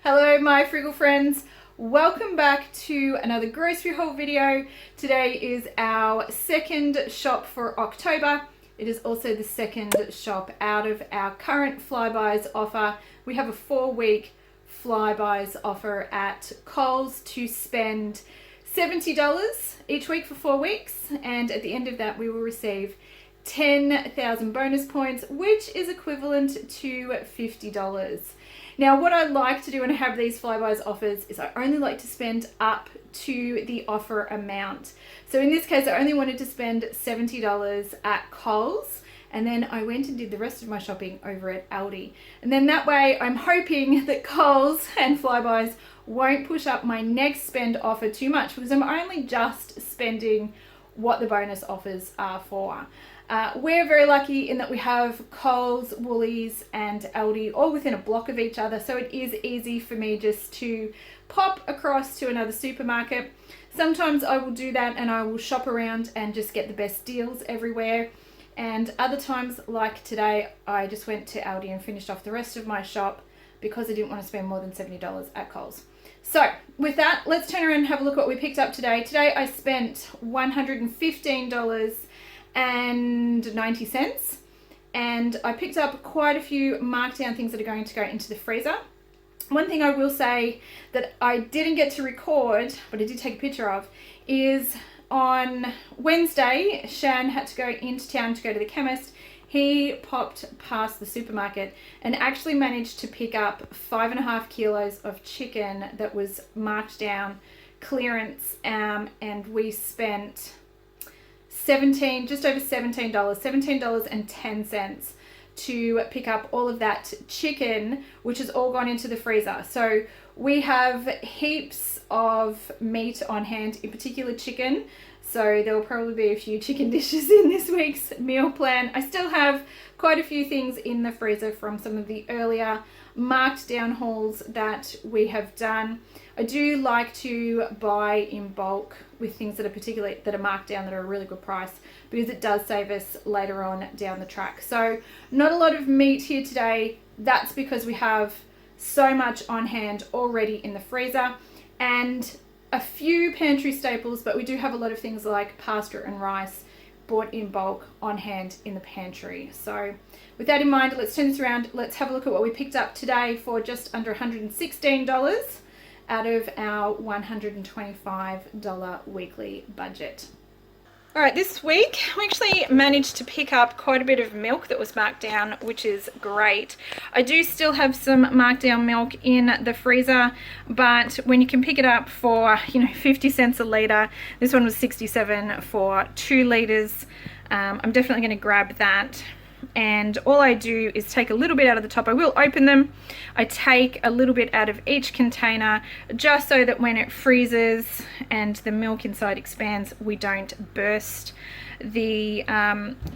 Hello my Frugal friends, welcome back to another grocery haul video. Today is our second shop for October. It is also the second shop out of our current FlyBuys offer. We have a 4-week FlyBuys offer at Coles to spend $70 each week for 4 weeks, and at the end of that we will receive 10,000 bonus points, which is equivalent to $50. Now, what I like to do when I have these FlyBuys offers is I only like to spend up to the offer amount. So in this case, I only wanted to spend $70 at Coles, and then I went and did the rest of my shopping over at Aldi. And then that way, I'm hoping that Coles and FlyBuys won't push up my next spend offer too much, because I'm only just spending what the bonus offers are for. We're very lucky in that we have Coles, Woolies and Aldi all within a block of each other, so it is easy for me just to pop across to another supermarket. Sometimes I will do that and I will shop around and just get the best deals everywhere, and other times, like today, I just went to Aldi and finished off the rest of my shop because I didn't want to spend more than $70 at Coles. So with that, let's turn around and have a look at what we picked up today. Today I spent $115.90, and I picked up quite a few markdown things that are going to go into the freezer. One thing I will say that I didn't get to record, but I did take a picture of, is on Wednesday, Shan had to go into town to go to the chemist. He popped past the supermarket and actually managed to pick up 5.5 kilos of chicken that was marked down clearance, and we spent just over $17.10 to pick up all of that chicken, which has all gone into the freezer. So we have heaps of meat on hand, in particular chicken. So there will probably be a few chicken dishes in this week's meal plan. I still have quite a few things in the freezer from some of the earlier marked down hauls that we have done. I do like to buy in bulk with things that are marked down, that are a really good price, because it does save us later on down the track. So not a lot of meat here today. That's because we have so much on hand already in the freezer, and a few pantry staples, but we do have a lot of things like pasta and rice bought in bulk on hand in the pantry. So with that in mind, let's turn this around. Let's have a look at what we picked up today for just under $116 out of our $125 weekly budget. All right, this week we actually managed to pick up quite a bit of milk that was marked down, which is great. I do still have some marked down milk in the freezer, but when you can pick it up for 50 cents a litre, this one was 67 for 2 litres. I'm definitely going to grab that. And all I do is take a little bit out of the top. I will open them. I take a little bit out of each container, just so that when it freezes and the milk inside expands, we don't burst the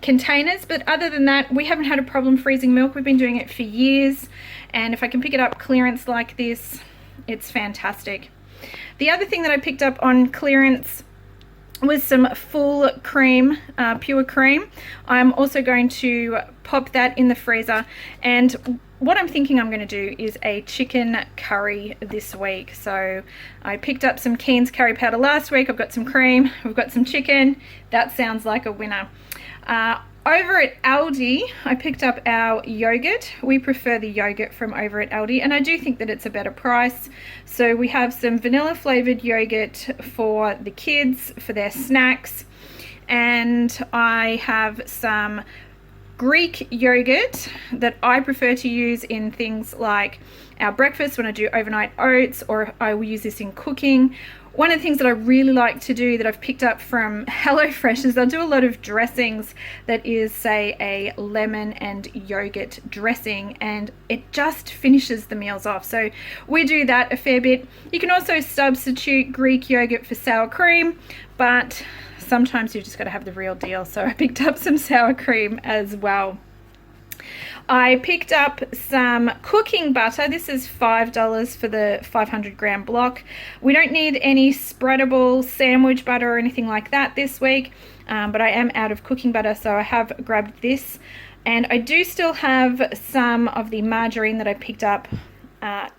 containers. But other than that, we haven't had a problem freezing milk. We've been doing it for years, and if I can pick it up clearance like this, it's fantastic. The other thing that I picked up on clearance with some full cream, pure cream. I'm also going to pop that in the freezer, and what I'm thinking I'm going to do is a chicken curry this week. So I picked up some Keen's curry powder last week. I've got some cream, we've got some chicken. That sounds like a winner. Over at Aldi, I picked up our yogurt. We prefer the yogurt from over at Aldi, and I do think that it's a better price. So we have some vanilla flavored yogurt for the kids, for their snacks, and I have some Greek yogurt that I prefer to use in things like our breakfast when I do overnight oats, or I will use this in cooking. One of the things that I really like to do that I've picked up from HelloFresh is I'll do a lot of dressings that is, say, a lemon and yogurt dressing, and it just finishes the meals off. So we do that a fair bit. You can also substitute Greek yogurt for sour cream, but sometimes you've just got to have the real deal. So I picked up some sour cream as well. I picked up some cooking butter. This is $5 for the 500 gram block. We don't need any spreadable sandwich butter or anything like that this week, but I am out of cooking butter, so I have grabbed this. And I do still have some of the margarine that I picked up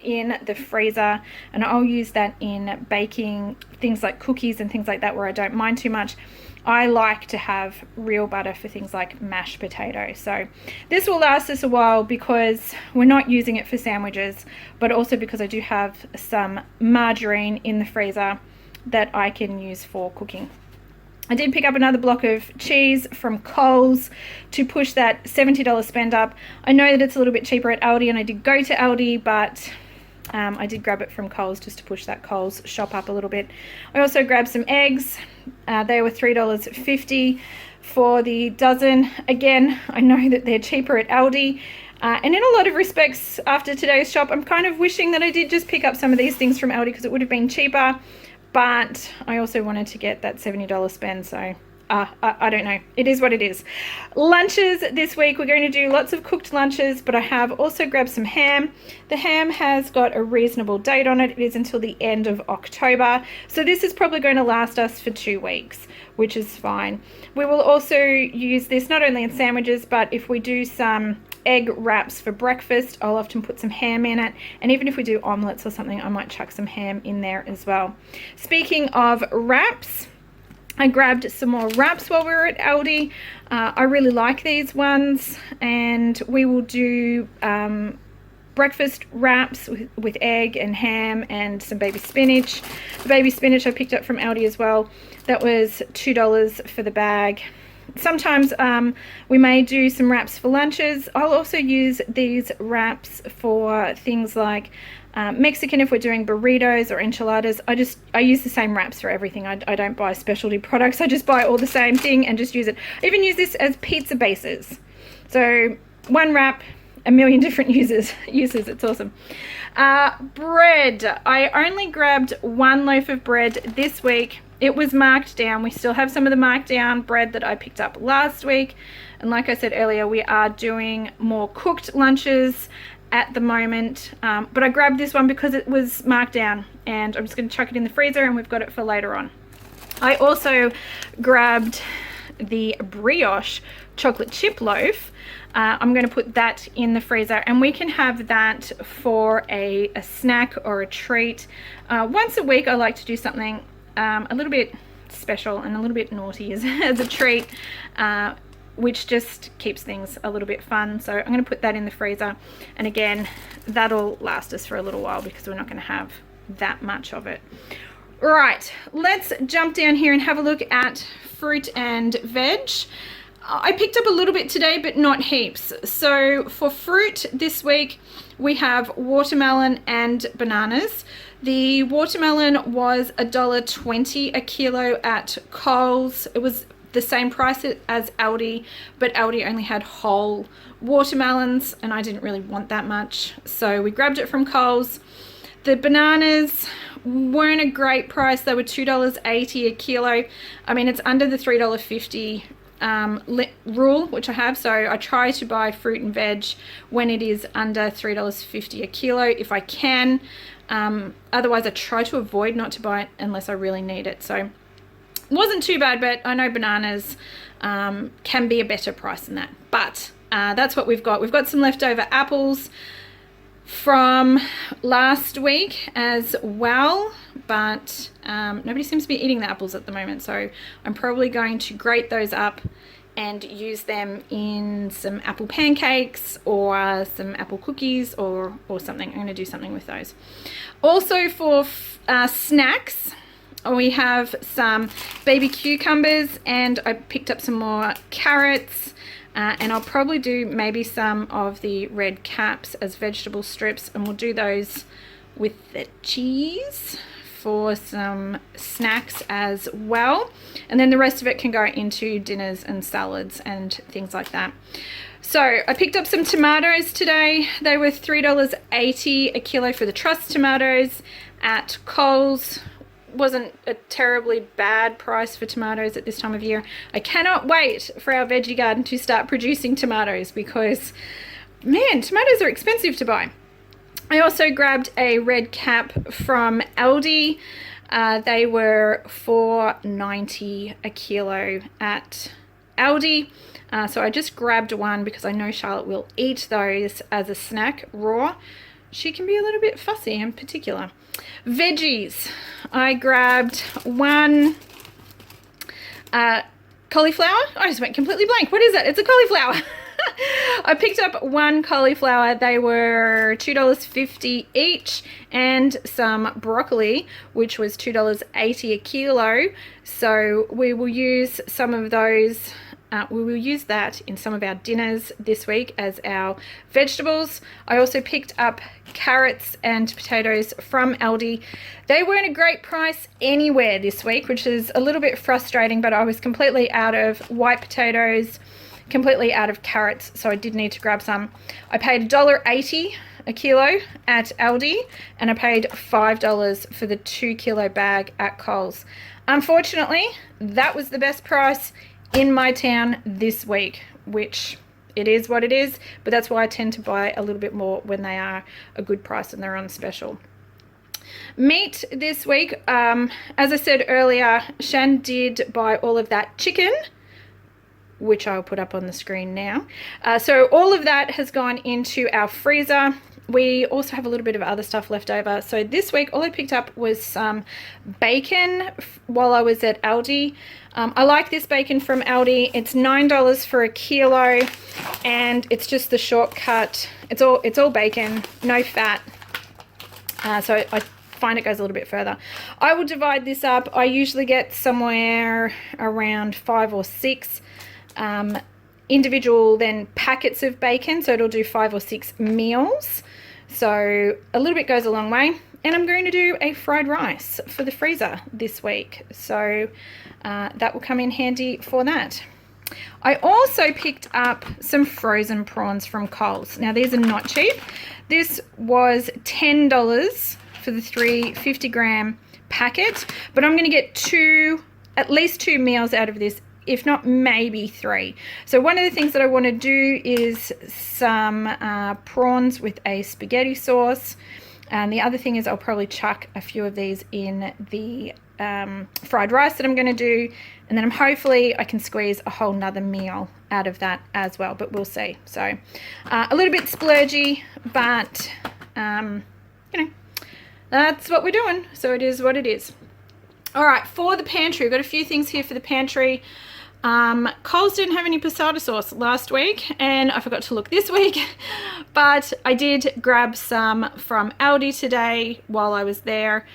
in the freezer, and I'll use that in baking things like cookies and things like that where I don't mind too much. I like to have real butter for things like mashed potato. So this will last us a while because we're not using it for sandwiches, but also because I do have some margarine in the freezer that I can use for cooking. I did pick up another block of cheese from Coles to push that $70 spend up. I know that it's a little bit cheaper at Aldi, and I did go to Aldi, but I did grab it from Coles just to push that Coles shop up a little bit. I also grabbed some eggs. They were $3.50 for the dozen. Again, I know that they're cheaper at Aldi. And in a lot of respects, after today's shop, I'm kind of wishing that I did just pick up some of these things from Aldi because it would have been cheaper. But I also wanted to get that $70 spend, so I don't know. It is what it is. Lunches this week, we're going to do lots of cooked lunches, but I have also grabbed some ham. The ham has got a reasonable date on it. It is until the end of October. So this is probably going to last us for 2 weeks, which is fine. We will also use this not only in sandwiches, but if we do some egg wraps for breakfast, I'll often put some ham in it, and even if we do omelets or something, I might chuck some ham in there as well. Speaking of wraps, I grabbed some more wraps while we were at Aldi. I really like these ones, and we will do breakfast wraps with egg and ham and some baby spinach. The baby spinach I picked up from Aldi as well. That was $2 for the bag. Sometimes we may do some wraps for lunches. I'll also use these wraps for things like Mexican if we're doing burritos or enchiladas. I use the same wraps for everything. I don't buy specialty products. I just buy all the same thing and just use it. I even use this as pizza bases. So one wrap, a million different uses. It's awesome. Bread. I only grabbed one loaf of bread this week. It was marked down. We still have some of the marked down bread that I picked up last week. And like I said earlier, we are doing more cooked lunches at the moment. But I grabbed this one because it was marked down, and I'm just going to chuck it in the freezer, and we've got it for later on. I also grabbed the brioche chocolate chip loaf. I'm going to put that in the freezer, and we can have that for a snack or a treat. Once a week, I like to do something a little bit special and a little bit naughty as a treat, which just keeps things a little bit fun. So I'm going to put that in the freezer, and again, that'll last us for a little while because we're not going to have that much of it. Right, let's jump down here and have a look at fruit and veg. I picked up a little bit today, but not heaps. So for fruit this week, we have watermelon and bananas. The watermelon was $1.20 a kilo at Coles. It was the same price as Aldi, but Aldi only had whole watermelons, and I didn't really want that much, so we grabbed it from Coles. The bananas weren't a great price. They were $2.80 a kilo. I mean, it's under the $3.50 rule, which I have, so I try to buy fruit and veg when it is under $3.50 a kilo if I can. Otherwise I try to avoid not to buy it unless I really need it. So it wasn't too bad, but I know bananas can be a better price than that, but that's what we've got. We've got some leftover apples from last week as well, but nobody seems to be eating the apples at the moment, so I'm probably going to grate those up and use them in some apple pancakes or some apple cookies or something. I'm going to do something with those. Also for snacks, we have some baby cucumbers, and I picked up some more carrots. And I'll probably do maybe some of the red caps as vegetable strips, and we'll do those with the cheese for some snacks as well. And then the rest of it can go into dinners and salads and things like that. So I picked up some tomatoes today. They were $3.80 a kilo for the truss tomatoes at Coles. Wasn't a terribly bad price for tomatoes at this time of year. I cannot wait for our veggie garden to start producing tomatoes because, man, tomatoes are expensive to buy. I also grabbed a red cap from Aldi. They were $4.90 a kilo at Aldi. So I just grabbed one because I know Charlotte will eat those as a snack raw. she can be a little bit fussy and particular. Veggies. I grabbed one cauliflower. I just went completely blank. What is it? It's a cauliflower. I picked up one cauliflower. They were $2.50 each, and some broccoli, which was $2.80 a kilo. So we will use some of those. We will use that in some of our dinners this week as our vegetables. I also picked up carrots and potatoes from Aldi. They weren't a great price anywhere this week, which is a little bit frustrating, but I was completely out of white potatoes, completely out of carrots, so I did need to grab some. I paid $1.80 a kilo at Aldi, and I paid $5 for the 2 kilo bag at Coles. Unfortunately, that was the best price in my town this week, which it is what it is, but that's why I tend to buy a little bit more when they are a good price and they're on special. Meat this week, as I said earlier, Shan did buy all of that chicken, which I'll put up on the screen now. So all of that has gone into our freezer. We also have a little bit of other stuff left over. So this week, all I picked up was some bacon while I was at Aldi. I like this bacon from Aldi. It's $9 for a kilo, and it's just the shortcut. It's all bacon, no fat. So I find it goes a little bit further. I will divide this up. I usually get somewhere around 5 or 6 individual then packets of bacon, so it'll do 5 or 6 meals. So a little bit goes a long way. And I'm going to do a fried rice for the freezer this week, so that will come in handy for that. I also picked up some frozen prawns from Coles. Now these are not cheap. This was $10 for the 350 gram packet, but I'm going to get at least two meals out of this, if not maybe 3. So one of the things that I want to do is some prawns with a spaghetti sauce. And the other thing is I'll probably chuck a few of these in the fried rice that I'm going to do. And then hopefully I can squeeze a whole nother meal out of that as well, but we'll see. So a little bit splurgy, but you know, that's what we're doing. So it is what it is. All right, for the pantry, we've got a few things here for the pantry. Coles didn't have any passata sauce last week, and I forgot to look this week, but I did grab some from Aldi today while I was there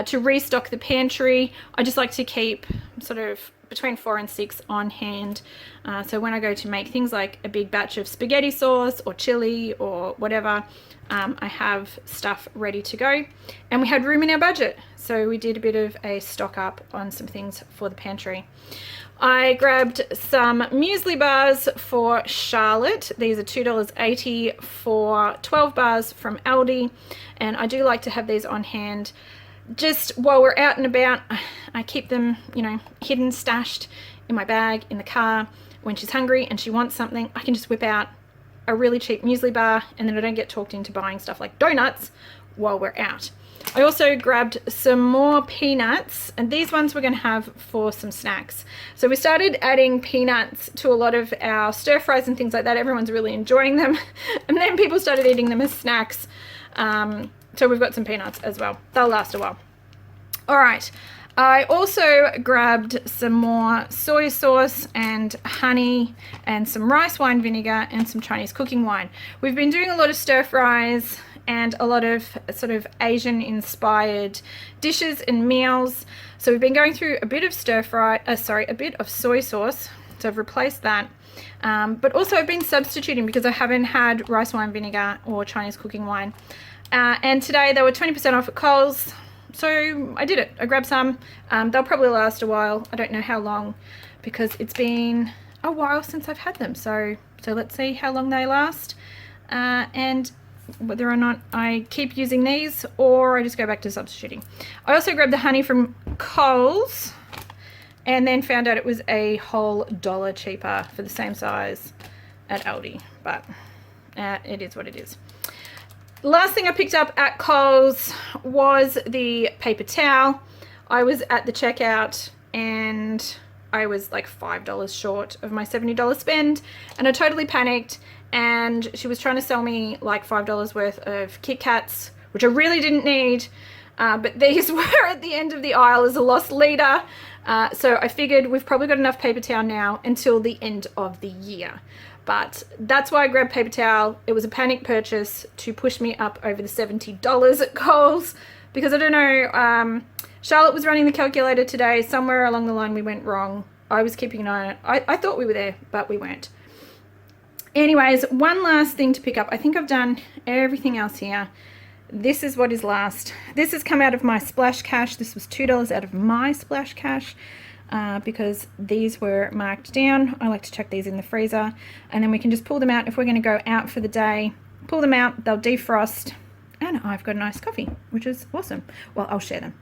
to restock the pantry. I just like to keep sort of between 4 and 6 on hand, so when I go to make things like a big batch of spaghetti sauce or chili or whatever, I have stuff ready to go. And we had room in our budget, so we did a bit of a stock up on some things for the pantry. I grabbed some muesli bars for Charlotte. These are $2.80 for 12 bars from Aldi, and I do like to have these on hand just while we're out and about. I keep them, you know, hidden, stashed in my bag in the car. When she's hungry and she wants something, I can just whip out a really cheap muesli bar, and then I don't get talked into buying stuff like donuts while we're out. I also grabbed some more peanuts, and these ones we're going to have for some snacks. So we started adding peanuts to a lot of our stir fries and things like that. Everyone's really enjoying them, and then people started eating them as snacks. So we've got some peanuts as well. They'll last a while. All right. I also grabbed some more soy sauce and honey and some rice wine vinegar and some Chinese cooking wine. We've been doing a lot of stir fries and a lot of sort of Asian inspired dishes and meals. So we've been going through a bit of a bit of soy sauce. So I've replaced that. But also I've been substituting because I haven't had rice wine vinegar or Chinese cooking wine. And today they were 20% off at Coles. So I did it. I grabbed some. They'll probably last a while. I don't know how long because it's been a while since I've had them. So let's see how long they last. And whether or not I keep using these or I just go back to substituting. I also grabbed the honey from Coles and then found out it was a whole $1 cheaper for the same size at Aldi, but it is what it is. Last thing I picked up at Coles was the paper towel. I was at the checkout and I was like $5 short of my $70 spend, and I totally panicked and she was trying to sell me like $5 worth of Kit Kats, which I really didn't need, but these were at the end of the aisle as a lost leader. So I figured we've probably got enough paper towel now until the end of the year. But that's why I grabbed paper towel. It was a panic purchase to push me up over the $70 at Coles, because I don't know, Charlotte was running the calculator today. Somewhere along the line we went wrong. I was keeping an eye on it. I thought we were there, but we weren't. Anyways, one last thing to pick up. I think I've done everything else here. This is what is last. This has come out of my splash cash. This was $2 out of my splash cash, because these were marked down. I like to chuck these in the freezer, and then we can just pull them out if we're going to go out for the day. Pull them out, they'll defrost, and I've got a nice coffee, which is awesome. Well, I'll share them.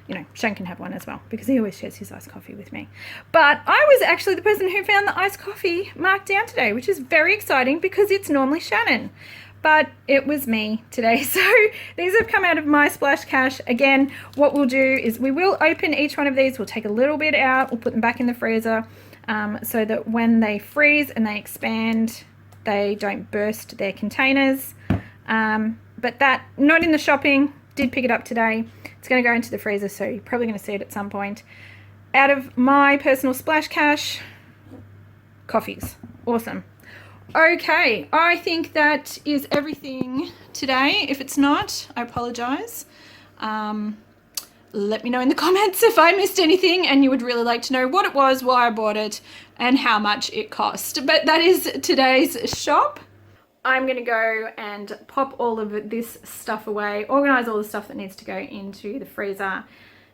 You know, Shan can have one as well, because he always shares his iced coffee with me. But I was actually the person who found the iced coffee marked down today, which is very exciting because it's normally Shannon. But it was me today. So these have come out of my splash cash. Again, what we'll do is we will open each one of these. We'll take a little bit out. We'll put them back in the freezer, so that when they freeze and they expand, they don't burst their containers. But that, not in the shopping, did pick it up today. It's going to go into the freezer, so you're probably going to see it at some point. Out of my personal splash cash, coffees. Awesome. Okay, I think that is everything today. If it's not, I apologize. Let me know in the comments if I missed anything and you would really like to know what it was, why I bought it, and how much it cost. But that is today's shop. I'm going to go and pop all of this stuff away, organize all the stuff that needs to go into the freezer,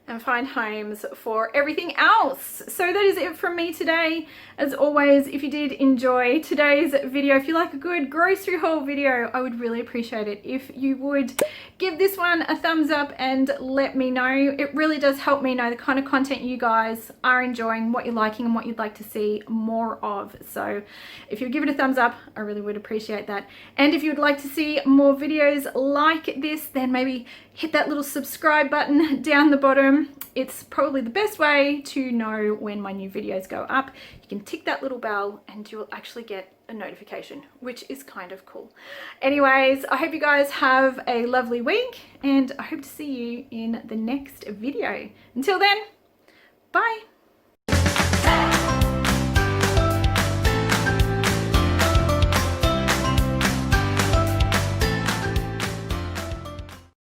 and find homes for everything else. So that is it from me today. As always, if you did enjoy today's video, if you like a good grocery haul video, I would really appreciate it if you would give this one a thumbs up and let me know. It really does help me know the kind of content you guys are enjoying, what you're liking, and what you'd like to see more of. So if you give it a thumbs up, I really would appreciate that. And if you'd like to see more videos like this, then maybe hit that little subscribe button down the bottom. It's probably the best way to know when my new videos go up. You can tick that little bell and you'll actually get a notification, which is kind of cool. Anyways, I hope you guys have a lovely week, and I hope to see you in the next video. Until then, bye.